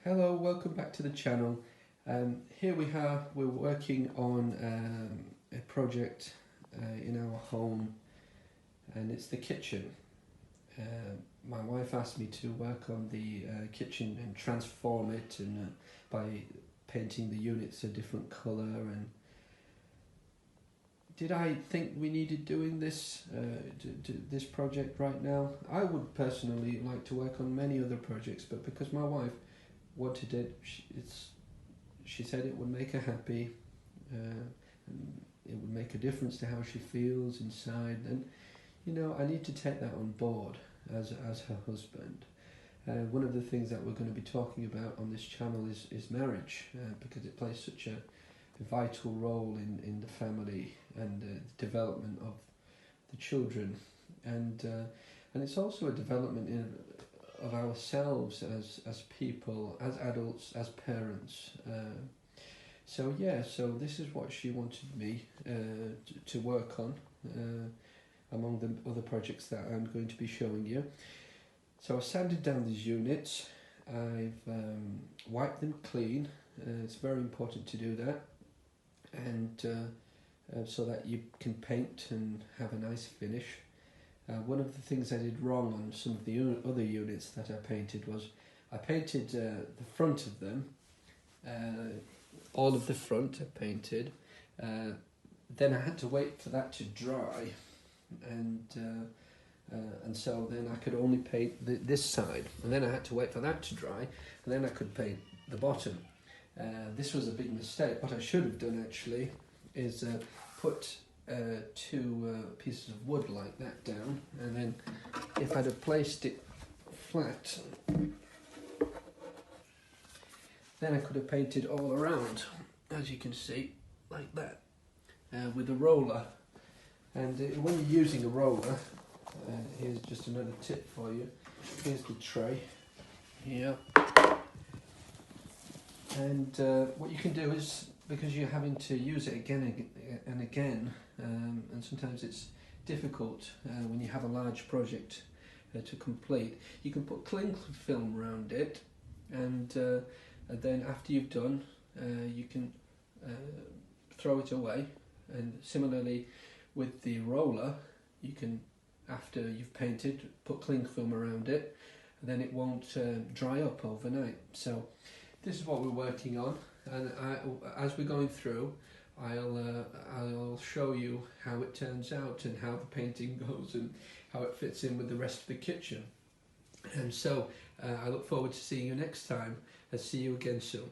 Hello, welcome back to the channel. Here we're working on a project in our home, and it's the kitchen. My wife asked me to work on the kitchen and transform it by painting the units a different colour. And did I think we needed doing this this project right now? I would personally like to work on many other projects, but because my wife wanted it, she said it would make her happy, and it would make a difference to how she feels inside, and I need to take that on board as her husband. One of the things that we're going to be talking about on this channel is marriage, because it plays such a vital role in the family and the development of the children, and it's also a development of ourselves as people, as adults, as parents. So this is what she wanted me to work on among the other projects that I'm going to be showing you. So I sanded down these units, I've wiped them clean. It's very important to do that, and so that you can paint and have a nice finish. One of the things I did wrong on some of the other units that I painted was I painted the front of them, all of the front I painted, then I had to wait for that to dry, and so then I could only paint this side, and then I had to wait for that to dry, and then I could paint the bottom. This was a big mistake. What I should have done actually is put two pieces of wood like that down, and then if I'd have placed it flat, then I could have painted all around, as you can see, like that, with a roller. And when you're using a roller, here's just another tip for you. Here's the tray here, and what you can do is, because you're having to use it again and again, and sometimes it's difficult when you have a large project to complete, you can put cling film around it, and then after you've done, you can throw it away. And similarly with the roller, you can, after you've painted, put cling film around it, and then it won't dry up overnight. So this is what we're working on, and as we're going through, I'll show you how it turns out and how the painting goes and how it fits in with the rest of the kitchen. And so I look forward to seeing you next time, and see you again soon.